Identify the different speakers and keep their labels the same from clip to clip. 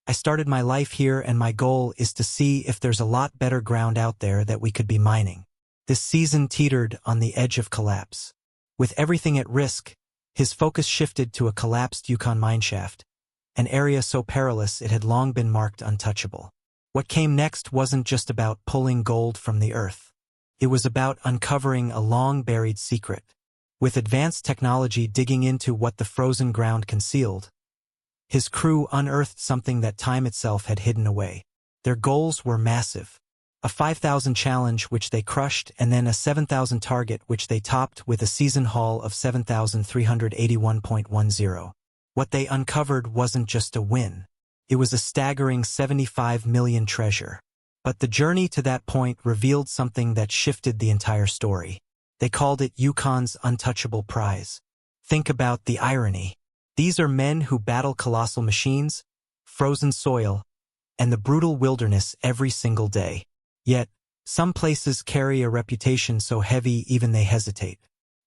Speaker 1: I started my life here and my goal is to see if there's a lot better ground out there that we could be mining. This season teetered on the edge of collapse. With everything at risk, his focus shifted to a collapsed Yukon mineshaft, an area so perilous it had long been marked untouchable. What came next wasn't just about pulling gold from the earth. It was about uncovering a long-buried secret. With advanced technology digging into what the frozen ground concealed, his crew unearthed something that time itself had hidden away. Their goals were massive. A 5,000 challenge which they crushed, and then a 7,000 target which they topped with a season haul of 7,381.10. What they uncovered wasn't just a win. It was a staggering 75 million treasure. But the journey to that point revealed something that shifted the entire story. They called it Yukon's untouchable prize. Think about the irony. These are men who battle colossal machines, frozen soil, and the brutal wilderness every single day. Yet, some places carry a reputation so heavy even they hesitate.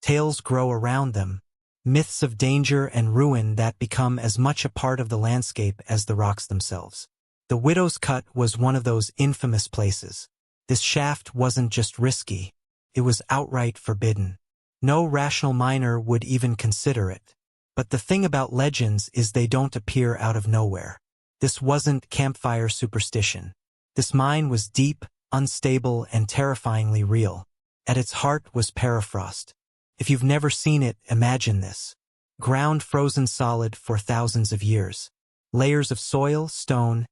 Speaker 1: Tales grow around them, myths of danger and ruin that become as much a part of the landscape as the rocks themselves. The Widow's Cut was one of those infamous places. This shaft wasn't just risky, it was outright forbidden. No rational miner would even consider it. But the thing about legends is they don't appear out of nowhere. This wasn't campfire superstition. This mine was deep, unstable, and terrifyingly real. At its heart was permafrost. If you've never seen it, imagine this. Ground frozen solid for thousands of years. Layers of soil, stone,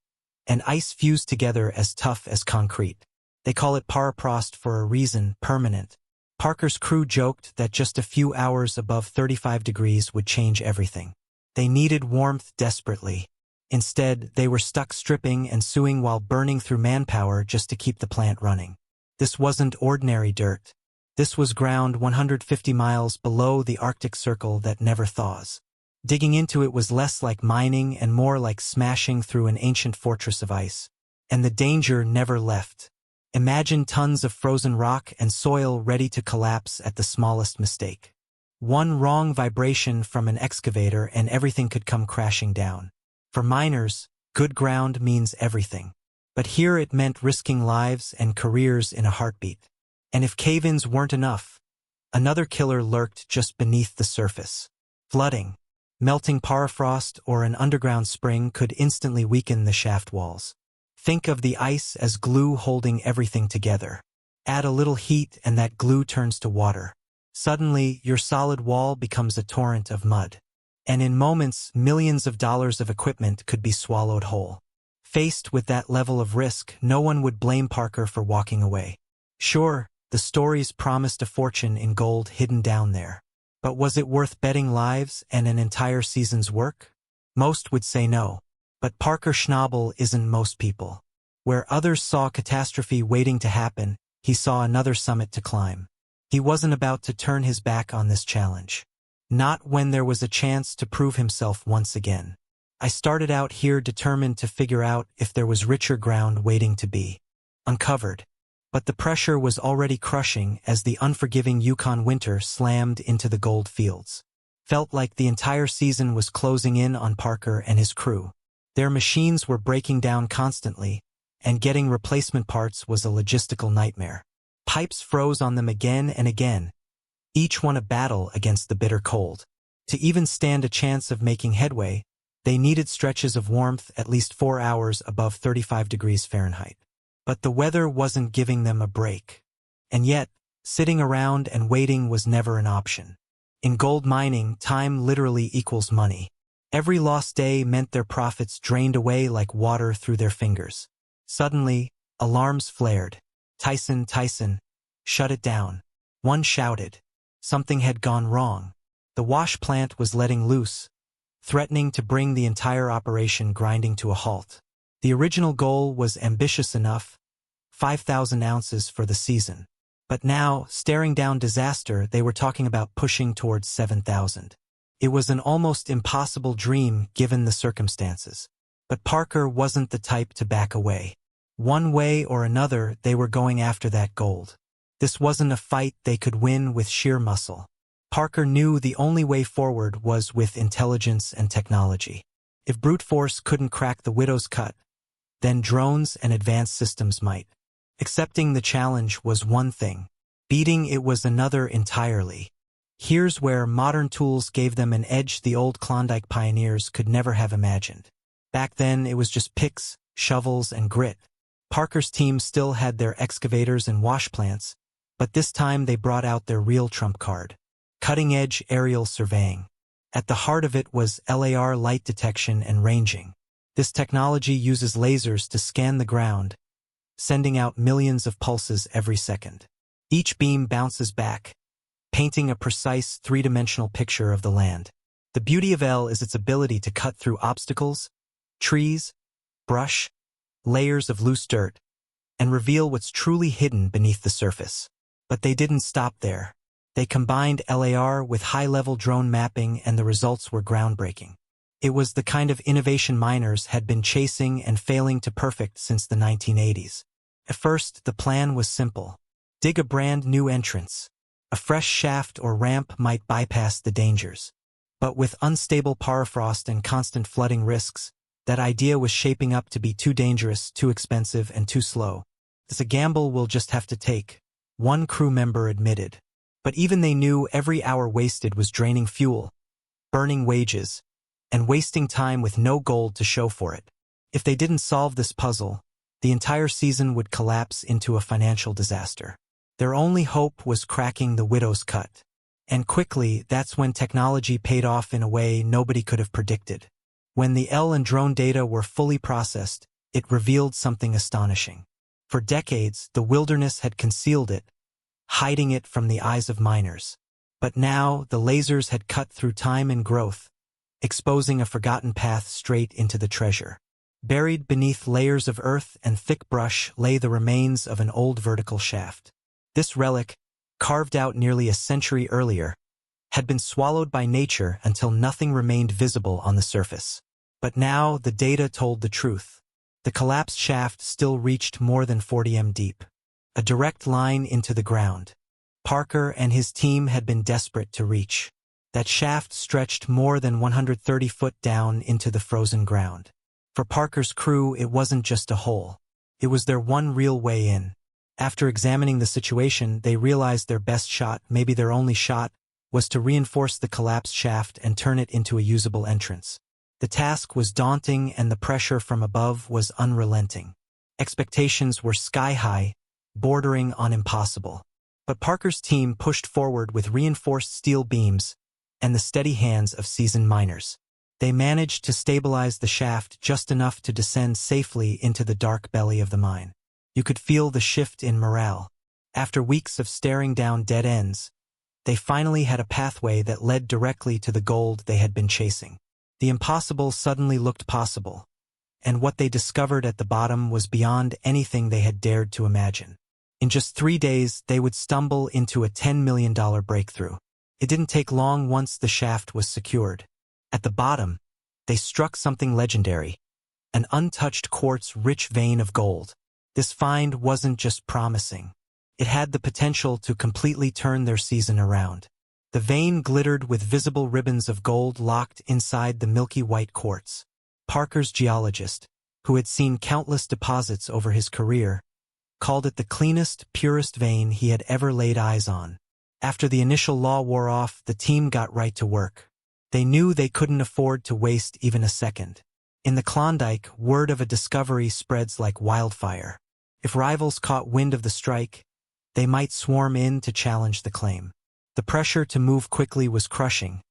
Speaker 1: and ice fused together as tough as concrete. They call it permafrost for a reason, permanent. Parker's crew joked that just a few hours above 35 degrees would change everything. They needed warmth desperately. Instead, they were stuck stripping and sewing while burning through manpower just to keep the plant running. This wasn't ordinary dirt. This was ground 150 miles below the Arctic Circle that never thaws. Digging into it was less like mining and more like smashing through an ancient fortress of ice. And the danger never left. Imagine tons of frozen rock and soil ready to collapse at the smallest mistake. One wrong vibration from an excavator and everything could come crashing down. For miners, good ground means everything. But here it meant risking lives and careers in a heartbeat. And if cave-ins weren't enough, another killer lurked just beneath the surface. Flooding. Melting permafrost or an underground spring could instantly weaken the shaft walls. Think of the ice as glue holding everything together. Add a little heat and that glue turns to water. Suddenly, your solid wall becomes a torrent of mud. And in moments, millions of dollars of equipment could be swallowed whole. Faced with that level of risk, no one would blame Parker for walking away. Sure, the stories promised a fortune in gold hidden down there. But was it worth betting lives and an entire season's work? Most would say no. But Parker Schnabel isn't most people. Where others saw catastrophe waiting to happen, he saw another summit to climb. He wasn't about to turn his back on this challenge. Not when there was a chance to prove himself once again. I started out here determined to figure out if there was richer ground waiting to be uncovered. But the pressure was already crushing as the unforgiving Yukon winter slammed into the gold fields. Felt like the entire season was closing in on Parker and his crew. Their machines were breaking down constantly, and getting replacement parts was a logistical nightmare. Pipes froze on them again and again, each one a battle against the bitter cold. To even stand a chance of making headway, they needed stretches of warmth at least 4 hours above 35 degrees Fahrenheit. But the weather wasn't giving them a break. And yet, sitting around and waiting was never an option. In gold mining, time literally equals money. Every lost day meant their profits drained away like water through their fingers. Suddenly, alarms flared. Tyson, shut it down. One shouted. Something had gone wrong. The wash plant was letting loose, threatening to bring the entire operation grinding to a halt. The original goal was ambitious enough, 5,000 ounces for the season. But now, staring down disaster, they were talking about pushing towards 7,000. It was an almost impossible dream given the circumstances. But Parker wasn't the type to back away. One way or another, they were going after that gold. This wasn't a fight they could win with sheer muscle. Parker knew the only way forward was with intelligence and technology. If brute force couldn't crack the widow's cut, then drones and advanced systems might. Accepting the challenge was one thing. Beating it was another entirely. Here's where modern tools gave them an edge the old Klondike pioneers could never have imagined. Back then, it was just picks, shovels, and grit. Parker's team still had their excavators and wash plants, but this time they brought out their real trump card: cutting-edge aerial surveying. At the heart of it was LAR light detection and ranging. This technology uses lasers to scan the ground, sending out millions of pulses every second. Each beam bounces back, painting a precise three-dimensional picture of the land. The beauty of L is its ability to cut through obstacles, trees, brush, layers of loose dirt, and reveal what's truly hidden beneath the surface. But they didn't stop there. They combined LAR with high-level drone mapping, and the results were groundbreaking. It was the kind of innovation miners had been chasing and failing to perfect since the 1980s. At first, the plan was simple: dig a brand new entrance. A fresh shaft or ramp might bypass the dangers. But with unstable permafrost and constant flooding risks, that idea was shaping up to be too dangerous, too expensive, and too slow. "It's a gamble we'll just have to take," one crew member admitted. But even they knew every hour wasted was draining fuel, burning wages, and wasting time with no gold to show for it. If they didn't solve this puzzle, the entire season would collapse into a financial disaster. Their only hope was cracking the widow's cut. And quickly, that's when technology paid off in a way nobody could have predicted. When the L and drone data were fully processed, it revealed something astonishing. For decades, the wilderness had concealed it, hiding it from the eyes of miners. But now, the lasers had cut through time and growth, exposing a forgotten path straight into the treasure. Buried beneath layers of earth and thick brush lay the remains of an old vertical shaft. This relic, carved out nearly a century earlier, had been swallowed by nature until nothing remained visible on the surface. But now the data told the truth. The collapsed shaft still reached more than 40 m deep, a direct line into the ground. Parker and his team had been desperate to reach. That shaft stretched more than 130 foot down into the frozen ground. For Parker's crew, it wasn't just a hole. It was their one real way in. After examining the situation, they realized their best shot, maybe their only shot, was to reinforce the collapsed shaft and turn it into a usable entrance. The task was daunting, and the pressure from above was unrelenting. Expectations were sky-high, bordering on impossible. But Parker's team pushed forward with reinforced steel beams and the steady hands of seasoned miners. They managed to stabilize the shaft just enough to descend safely into the dark belly of the mine. You could feel the shift in morale. After weeks of staring down dead ends, they finally had a pathway that led directly to the gold they had been chasing. The impossible suddenly looked possible, and what they discovered at the bottom was beyond anything they had dared to imagine. In just 3 days, they would stumble into a $10 million breakthrough. It didn't take long once the shaft was secured. At the bottom, they struck something legendary: an untouched quartz-rich vein of gold. This find wasn't just promising. It had the potential to completely turn their season around. The vein glittered with visible ribbons of gold locked inside the milky white quartz. Parker's geologist, who had seen countless deposits over his career, called it the cleanest, purest vein he had ever laid eyes on. After the initial law wore off, the team got right to work. They knew they couldn't afford to waste even a second. In the Klondike, word of a discovery spreads like wildfire. If rivals caught wind of the strike, they might swarm in to challenge the claim. The pressure to move quickly was crushing,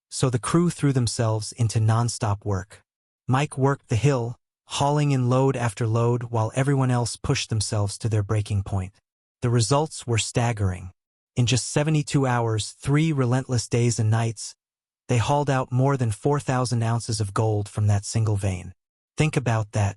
Speaker 1: so the crew threw themselves into non-stop work. Mike worked the hill, hauling in load after load while everyone else pushed themselves to their breaking point. The results were staggering. In just 72 hours, 3 relentless days and nights, they hauled out more than 4,000 ounces of gold from that single vein. Think about that.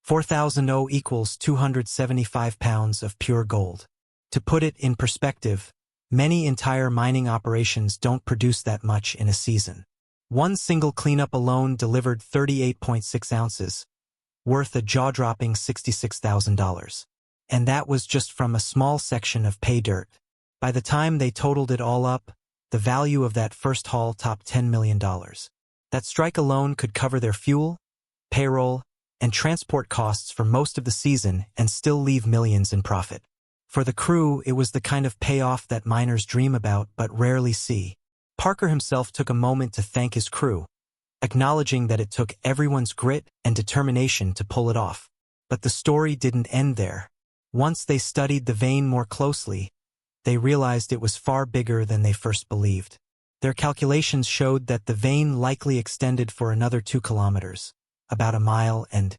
Speaker 1: 4,000 equals 275 pounds of pure gold. To put it in perspective, many entire mining operations don't produce that much in a season. One single cleanup alone delivered 38.6 ounces, worth a jaw-dropping $66,000. And that was just from a small section of pay dirt. By the time they totaled it all up, the value of that first haul topped $10 million. That strike alone could cover their fuel, payroll, and transport costs for most of the season and still leave millions in profit. For the crew, it was the kind of payoff that miners dream about but rarely see. Parker himself took a moment to thank his crew, acknowledging that it took everyone's grit and determination to pull it off. But the story didn't end there. Once they studied the vein more closely, they realized it was far bigger than they first believed. Their calculations showed that the vein likely extended for another 2 kilometers, about a mile, and